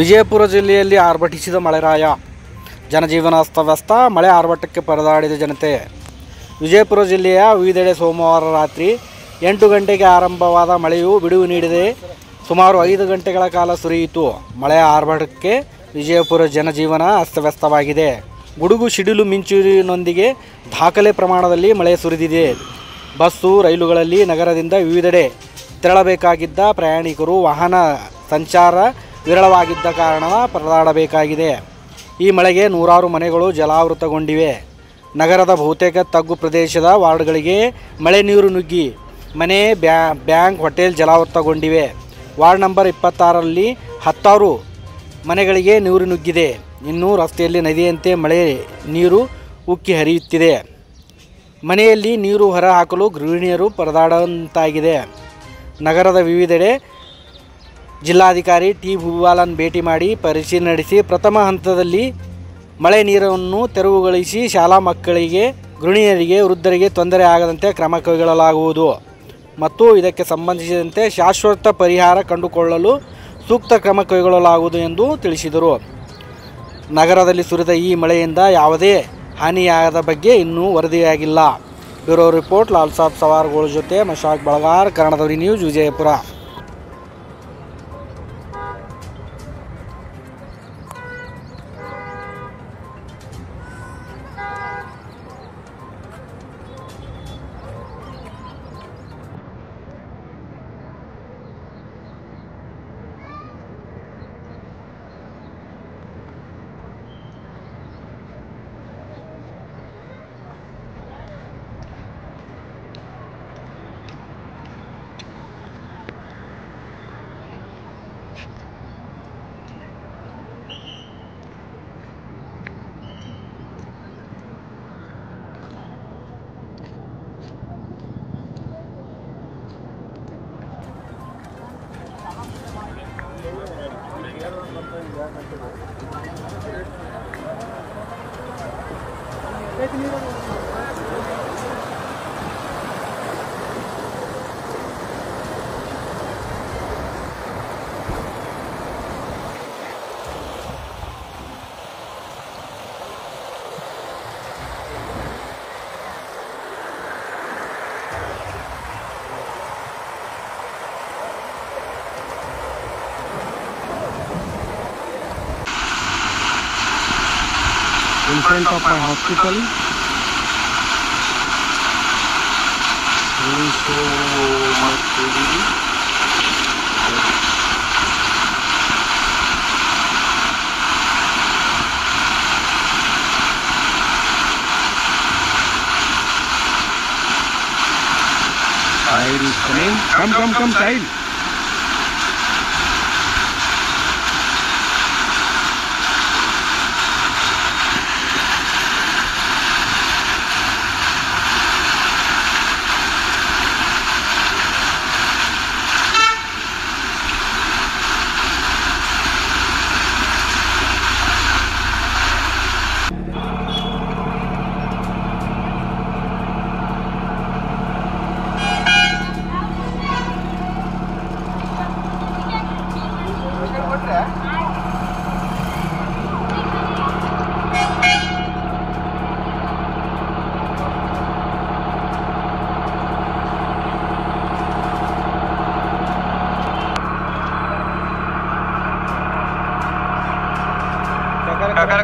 ವಿಜಯಪುರ ಜಿಲ್ಲೆಯಲ್ಲಿ ಆರ್ಭಟಿಸಿದ ಮಳೆರಾಯ, ಜನಜೀವನ ಅಸ್ತವ್ಯಸ್ತ, ಮಳೆ ಆರ್ಭಟಕ್ಕೆ ಪರದಾಡಿದ ಜನತೆ. ವಿಜಯಪುರ ಜಿಲ್ಲೆಯ ವಿವಿಧೆಡೆ ಸೋಮವಾರ ರಾತ್ರಿ 8 ಗಂಟೆಗೆ ಆರಂಭವಾದ ಮಳೆಯು ಬಿಡುವು ನೀಡದೆ ಸುಮಾರು 5 ಗಂಟೆಗಳ ಕಾಲ ಸುರಿಯಿತು. ಮಳೆಯ ಆರ್ಭಟಕ್ಕೆ ವಿಜಯಪುರ ಜನಜೀವನ ಅಸ್ತವ್ಯಸ್ತವಾಗಿದೆ. ಗುಡುಗು ಸಿಡಿಲು ಮಿಂಚಿನೊಂದಿಗೆ ದಾಖಲೆ ಪ್ರಮಾಣದಲ್ಲಿ ಮಳೆ ಸುರಿದಿದೆ. ಬಸ್ಸು, ರೈಲುಗಳಲ್ಲಿ ನಗರದಿಂದ ವಿವಿಧೆಡೆ ತೆರಳಬೇಕಾಗಿದ್ದ ಪ್ರಯಾಣಿಕರು ವಾಹನ ಸಂಚಾರ ವಿರಳವಾಗಿದ್ದ ಕಾರಣ ಪರದಾಡಬೇಕಾಗಿದೆ. ಈ ಮಳೆಗೆ ನೂರಾರು ಮನೆಗಳು ಜಲಾವೃತಗೊಂಡಿವೆ. ನಗರದ ಬಹುತೇಕ ತಗ್ಗು ಪ್ರದೇಶದ ವಾರ್ಡ್ಗಳಿಗೆ ಮಳೆ ನೀರು ನುಗ್ಗಿ ಮನೆ, ಬ್ಯಾಂಕ್, ಹೋಟೆಲ್ ಜಲಾವೃತಗೊಂಡಿವೆ. ವಾರ್ಡ್ ನಂಬರ್ 26ರಲ್ಲಿ 10 ಮನೆಗಳಿಗೆ ನೀರು ನುಗ್ಗಿದೆ. ಇನ್ನು ರಸ್ತೆಯಲ್ಲಿ ನದಿಯಂತೆ ಮಳೆ ನೀರು ಉಕ್ಕಿ ಹರಿಯುತ್ತಿದೆ. ಮನೆಯಲ್ಲಿ ನೀರು ಹೊರ ಹಾಕಲು ಗೃಹಿಣಿಯರು ಪರದಾಡುವಂತಾಗಿದೆ. ನಗರದ ವಿವಿಧೆಡೆ ಜಿಲ್ಲಾಧಿಕಾರಿ ಟಿ. ಭೂಪಾಲನ್ ಭೇಟಿ ಮಾಡಿ ಪರಿಶೀಲನೆ ನಡೆಸಿ ಪ್ರಥಮ ಹಂತದಲ್ಲಿ ಮಳೆ ನೀರನ್ನು ತೆರವುಗೊಳಿಸಿ ಶಾಲಾ ಮಕ್ಕಳಿಗೆ, ಗೃಹಿಣಿಯರಿಗೆ, ವೃದ್ಧರಿಗೆ ತೊಂದರೆ ಆಗದಂತೆ ಕ್ರಮ ಕೈಗೊಳ್ಳಲಾಗುವುದು ಮತ್ತು ಇದಕ್ಕೆ ಸಂಬಂಧಿಸಿದಂತೆ ಶಾಶ್ವತ ಪರಿಹಾರ ಕಂಡುಕೊಳ್ಳಲು ಸೂಕ್ತ ಕ್ರಮ ಕೈಗೊಳ್ಳಲಾಗುವುದು ಎಂದು ತಿಳಿಸಿದರು. ನಗರದಲ್ಲಿ ಸುರಿದ ಈ ಮಳೆಯಿಂದ ಯಾವುದೇ ಹಾನಿಯಾಗದ ಬಗ್ಗೆ ಇನ್ನೂ ವರದಿಯಾಗಿಲ್ಲ. Bureau report. ಲಾಲ್ ಸಾಬ್ ಸವಾರ್ಗಳ ಜೊತೆ ಮಶಾಕ್ ಬಳಗಾರ್, ಕನ್ನಡದವರಿ news, Vijayapura. In front of my hospital, there is so much activity. Child is coming. Come, child.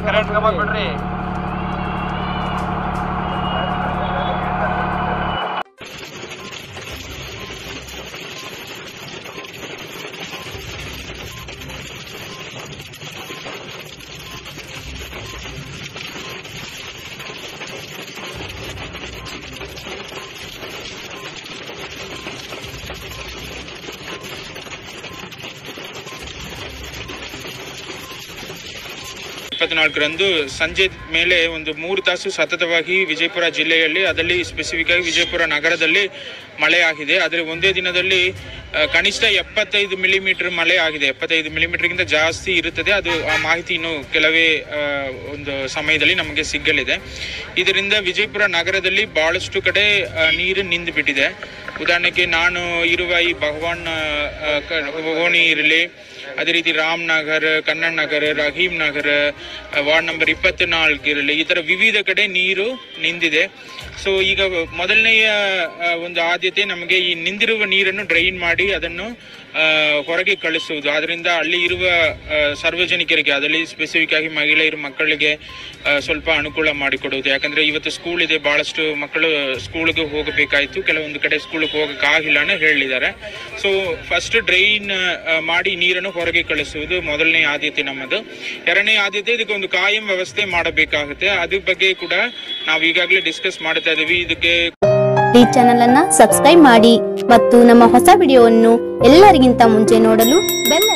Current ಬಿಡ್ರಿ. ರಂದು ಸಂಜೆ ಮೇಲೆ ಒಂದು 3 ತಾಸು ಸತತವಾಗಿ ವಿಜಯಪುರ ಜಿಲ್ಲೆಯಲ್ಲಿ, ಅದರಲ್ಲಿ ಸ್ಪೆಸಿಫಿಕ್ ಆಗಿ ವಿಜಯಪುರ ನಗರದಲ್ಲಿ ಮಳೆ ಆಗಿದೆ. ಆದರೆ ಒಂದೇ ದಿನದಲ್ಲಿ ಕನಿಷ್ಠ 75 ಮಿಲಿಮೀಟರ್ ಮಳೆ ಆಗಿದೆ. 75 ಮಿಲಿಮೀಟರ್ಗಿಂತ ಜಾಸ್ತಿ ಇರುತ್ತದೆ. ಅದು ಆ ಮಾಹಿತಿ ಇನ್ನು ಕೆಲವೇ ಒಂದು ಸಮಯದಲ್ಲಿ ನಮಗೆ ಸಿಗಲಿದೆ. ಇದರಿಂದ ವಿಜಯಪುರ ನಗರದಲ್ಲಿ ಬಹಳಷ್ಟು ಕಡೆ ನೀರು ನಿಂತು ಬಿಟ್ಟಿದೆ. ಉದಾಹರಣೆಗೆ ನಾನು ಇರುವ ಈ ಭಗವಾನ್ ಓಣಿ ಇರಲಿ, ಅದೇ ರೀತಿ ರಾಮನಗರ್, ಕನ್ನಡ ನಗರ, ರಹೀಂ ನಗರ, ವಾರ್ಡ್ ನಂಬರ್ 24 ಇರಲಿ, ಈ ಥರ ವಿವಿಧ ಕಡೆ ನೀರು ನಿಂತಿದೆ. ಸೊ ಈಗ ಮೊದಲನೆಯ ಒಂದು ಆದ್ಯತೆ ನಮಗೆ ಈ ನಿಂದಿರುವ ನೀರನ್ನು ಡ್ರೈನ್ ಮಾಡಿ ಅದನ್ನು ಹೊರಗೆ ಕಳಿಸುವುದು. ಅದರಿಂದ ಅಲ್ಲಿ ಇರುವ ಸಾರ್ವಜನಿಕರಿಗೆ, ಅದರಲ್ಲಿ ಸ್ಪೆಸಿಫಿಕ್ ಆಗಿ ಮಹಿಳೆಯರು, ಮಕ್ಕಳಿಗೆ ಸ್ವಲ್ಪ ಅನುಕೂಲ ಮಾಡಿಕೊಡುವುದು. ಯಾಕಂದರೆ ಇವತ್ತು ಸ್ಕೂಲ್ ಇದೆ, ಭಾಳಷ್ಟು ಮಕ್ಕಳು ಸ್ಕೂಲಿಗೆ ಹೋಗಬೇಕಾಯಿತು, ಕೆಲವೊಂದು ಕಡೆ ಸ್ಕೂಲಿಗೆ ಹೋಗೋಕ್ಕಾಗಿಲ್ಲ ಅಂತ ಹೇಳಿದ್ದಾರೆ. ಸೊ ಫಸ್ಟ್ ಡ್ರೈನ್ ಮಾಡಿ ನೀರನ್ನು ಹೊರಗೆ ಕಳಿಸುವುದು ಮೊದಲನೇ ಆದ್ಯತೆ ನಮ್ಮದು. ಎರಡನೇ ಆದ್ಯತೆ ಇದಕ್ಕೊಂದು ಕಾಯಂ ವ್ಯವಸ್ಥೆ ಮಾಡಬೇಕಾಗುತ್ತೆ. ಅದ್ರ ಬಗ್ಗೆ ಕೂಡ ನಾವು ಈಗಾಗಲೇ ಡಿಸ್ಕಸ್ ಮಾಡ್ತಾ ಇದ್ದೀವಿ. ಇದಕ್ಕೆ ಈ ಚಾನೆಲ್ ಅನ್ನ ಸಬ್ಸ್ಕ್ರೈಬ್ ಮಾಡಿ ಮತ್ತು ನಮ್ಮ ಹೊಸ ವಿಡಿಯೋವನ್ನು ಎಲ್ಲರಿಗಿಂತ ಮುಂಚೆ ನೋಡಲು ಬೆಲ್